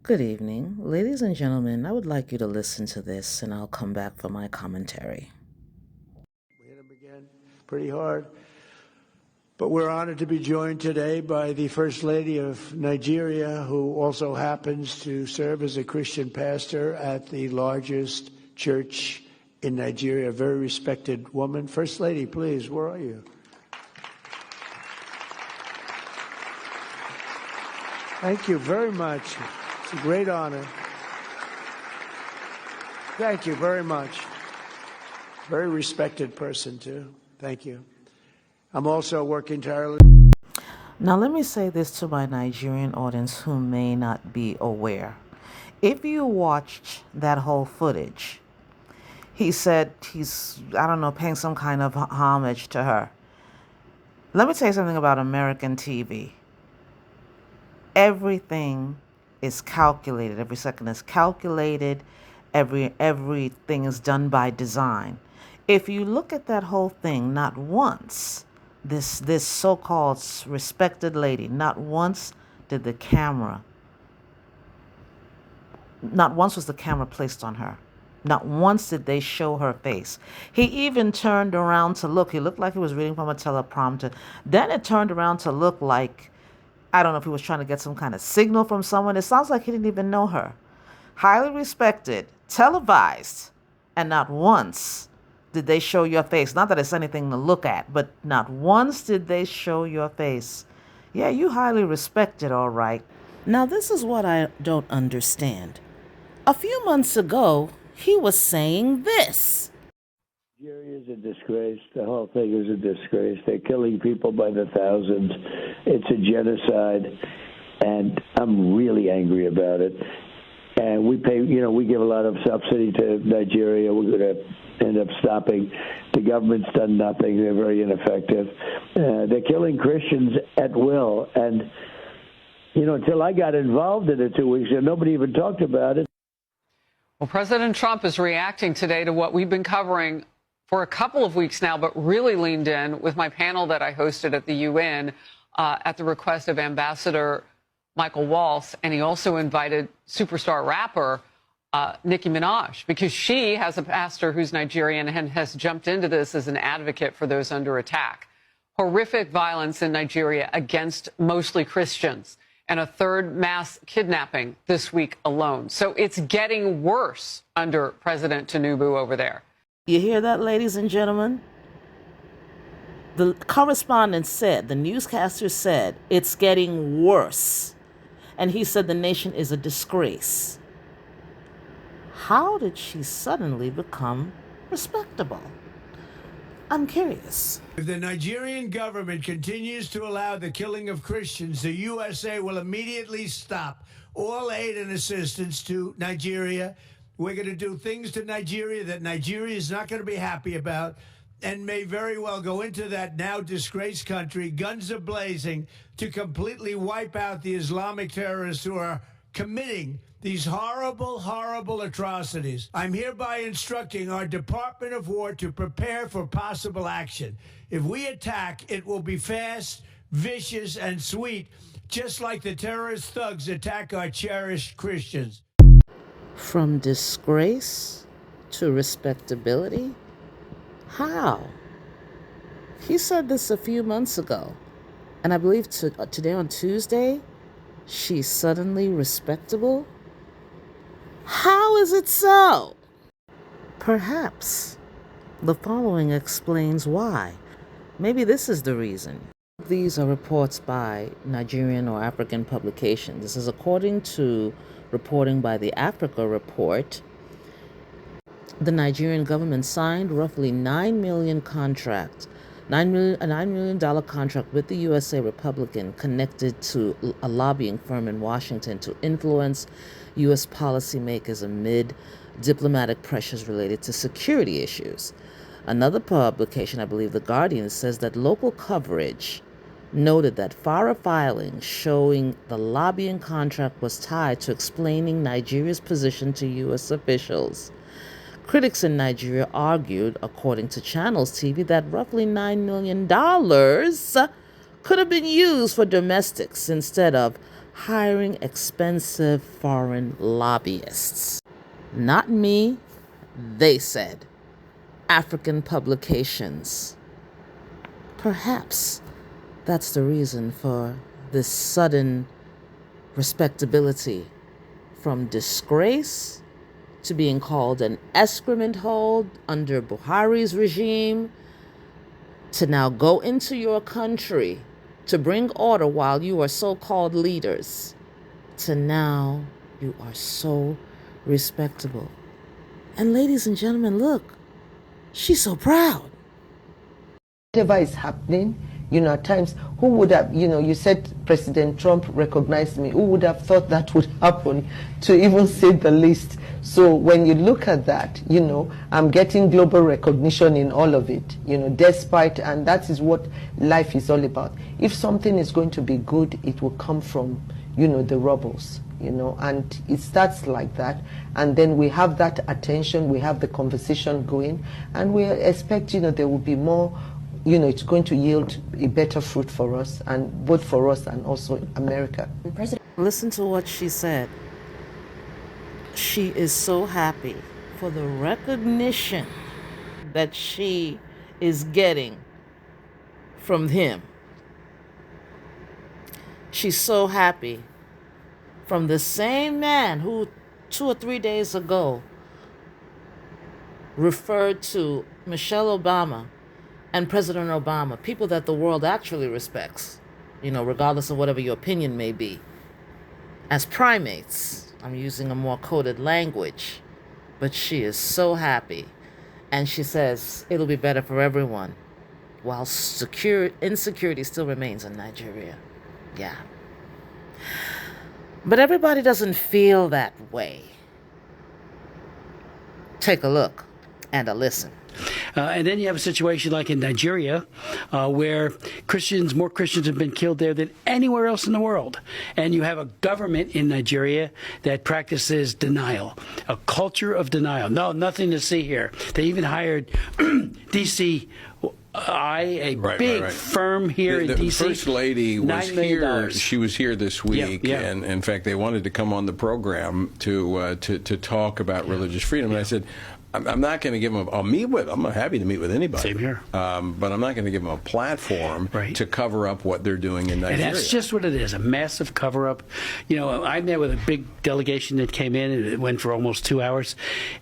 Good evening. Ladies and gentlemen, I would like you to listen to this and I'll come back for my commentary. We hit him again pretty hard. But we're honored to be joined today by the First Lady of Nigeria, who also happens to serve as a Christian pastor at the largest church in Nigeria, a very respected woman. First Lady, please, where are you? Thank you very much. It's a great honor. Thank you very much. Very respected person, too. Thank you. I'm also working tirelessly. Now, let me say this to my Nigerian audience who may not be aware. If you watched that whole footage, he said he's, paying some kind of homage to her. Let me tell you something about American TV. Everything is calculated. Every second is calculated. Everything is done by design. If you look at that whole thing, not once, this so-called respected lady, not once was the camera placed on her. Not once did they show her face. He even turned around to look. He looked like he was reading from a teleprompter. Then it turned around to look like, I don't know if he was trying to get some kind of signal from someone. It sounds like he didn't even know her. Highly respected, televised, and not once did they show your face. Not that it's anything to look at, but not once did they show your face. Yeah, you highly respected, all right. Now, this is what I don't understand. A few months ago, he was saying this. Nigeria is a disgrace. The whole thing is a disgrace. They're killing people by the thousands. It's a genocide, and I'm really angry about it. And we pay, we give a lot of subsidy to Nigeria. We're going to end up stopping. The government's done nothing. They're very ineffective. They're killing Christians at will. And, until I got involved in it 2 weeks ago, nobody even talked about it. Well, President Trump is reacting today to what we've been covering for a couple of weeks now, but really leaned in with my panel that I hosted at the UN at the request of Ambassador Michael Waltz, and he also invited superstar rapper Nicki Minaj, because she has a pastor who's Nigerian and has jumped into this as an advocate for those under attack. Horrific violence in Nigeria against mostly Christians, and a third mass kidnapping this week alone. So it's getting worse under President Tinubu over there. You hear that, ladies and gentlemen? The correspondent said, the newscaster said, it's getting worse. And he said the nation is a disgrace. How did she suddenly become respectable? I'm curious. If the Nigerian government continues to allow the killing of Christians, the USA will immediately stop all aid and assistance to Nigeria. We're going to do things to Nigeria that Nigeria is not going to be happy about, and may very well go into that now disgraced country, guns are blazing, to completely wipe out the Islamic terrorists who are committing these horrible, horrible atrocities. I'm hereby instructing our Department of War to prepare for possible action. If we attack, it will be fast, vicious, and sweet, just like the terrorist thugs attack our cherished Christians. From disgrace to respectability? How? He said this a few months ago, and I believe today on Tuesday, she's suddenly respectable? How is it so? Perhaps the following explains why. Maybe this is the reason. These are reports by Nigerian or African publications. This is according to reporting by the Africa Report. The Nigerian government signed roughly $9 million contract with the USA Republican connected to a lobbying firm in Washington to influence U.S. policymakers amid diplomatic pressures related to security issues. Another publication, I believe The Guardian, says that local coverage noted that FARA filings showing the lobbying contract was tied to explaining Nigeria's position to U.S. officials. Critics in Nigeria argued, according to Channels TV, that roughly $9 million could have been used for domestics instead of hiring expensive foreign lobbyists. Not me, they said. African publications. Perhaps that's the reason for this sudden respectability, from disgrace to being called an excrement hold under Buhari's regime, to now go into your country to bring order while you are so-called leaders, to now you are so respectable. And ladies and gentlemen, look, she's so proud. Whatever is happening, at times, who would have, you said President Trump recognized me. Who would have thought that would happen, to even say the least? So when you look at that, I'm getting global recognition in all of it, despite, and that is what life is all about. If something is going to be good, it will come from, the rebels, and it starts like that. And then we have that attention, we have the conversation going, and we expect, there will be more. It's going to yield a better fruit for us, and both for us and also America. Listen to what she said. She is so happy for the recognition that she is getting from him. She's so happy from the same man who 2 or 3 days ago referred to Michelle Obama and President Obama, people that the world actually respects, regardless of whatever your opinion may be, as primates. I'm using a more coded language, but she is so happy. And she says it'll be better for everyone, while insecurity still remains in Nigeria. Yeah. But everybody doesn't feel that way. Take a look and a listen. And then you have a situation like in Nigeria, where more Christians have been killed there than anywhere else in the world. And you have a government in Nigeria that practices denial, a culture of denial. No, nothing to see here. They even hired DCI, a big firm here in D.C. The First Lady was here. She was here this week, yeah. And in fact, they wanted to come on the program to talk about religious freedom. And I said, I'm not going to give them. I'll meet with them. I'm happy to meet with anybody. Same here. But I'm not going to give them a platform to cover up what they're doing in Nigeria. And that's just what it is, a massive cover-up. I met with a big delegation that came in, and it went for almost 2 hours.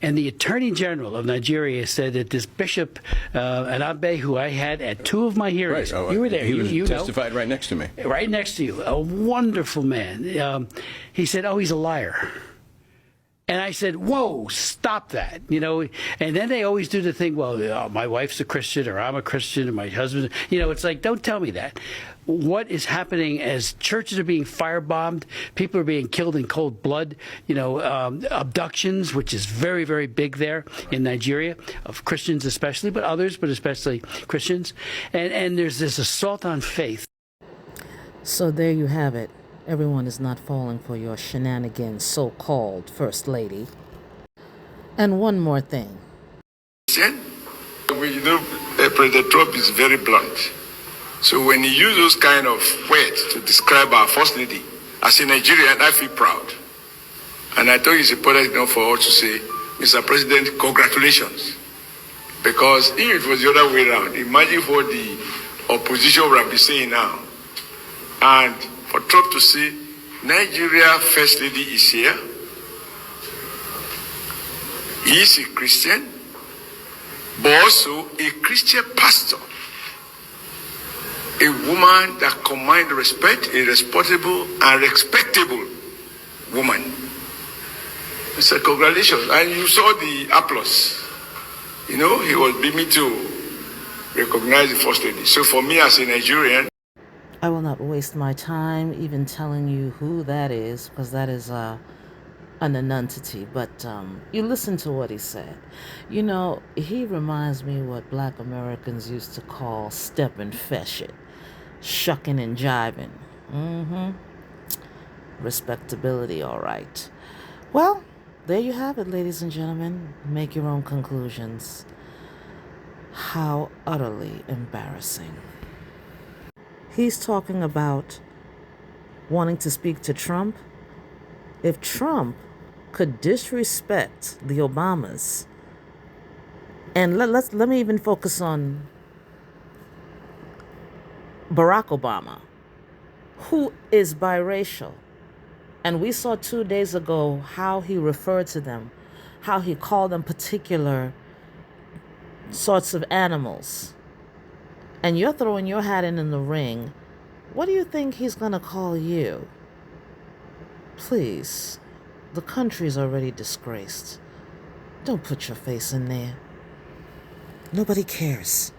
And the Attorney General of Nigeria said that this Bishop Anabe, who I had at 2 of my hearings, you were there. He testified right next to me. Right next to you. A wonderful man. He said, he's a liar. And I said, whoa, stop that, And then they always do the thing, well, my wife's a Christian, or I'm a Christian, or my husband, it's like, don't tell me that. What is happening as churches are being firebombed, people are being killed in cold blood, abductions, which is very, very big there in Nigeria, of Christians especially, but others, but especially Christians. And there's this assault on faith. So there you have it. Everyone is not falling for your shenanigans, so-called First Lady. And one more thing. President Trump is very blunt. So when he uses those kind of words to describe our First Lady, as a Nigerian, I feel proud. And I thought it's important enough for us to say, Mr. President, congratulations. Because if it was the other way around, imagine what the opposition would be saying now. And for Trump to say, Nigeria First Lady is here. He is a Christian, but also a Christian pastor. A woman that commands respect, a respectable and respectable woman. I said, congratulations. And you saw the applause. He was beaming to recognize the First Lady. So for me as a Nigerian, I will not waste my time even telling you who that is, because that is an nonentity. But you listen to what he said. He reminds me what Black Americans used to call step and fetch it, shucking and jiving. Respectability, all right. Well, there you have it, ladies and gentlemen. Make your own conclusions. How utterly embarrassing. He's talking about wanting to speak to Trump. If Trump could disrespect the Obamas, and let me even focus on Barack Obama, who is biracial. And we saw 2 days ago how he referred to them, how he called them particular sorts of animals. And you're throwing your hat in the ring. What do you think he's going to call you? Please, the country's already disgraced. Don't put your face in there. Nobody cares.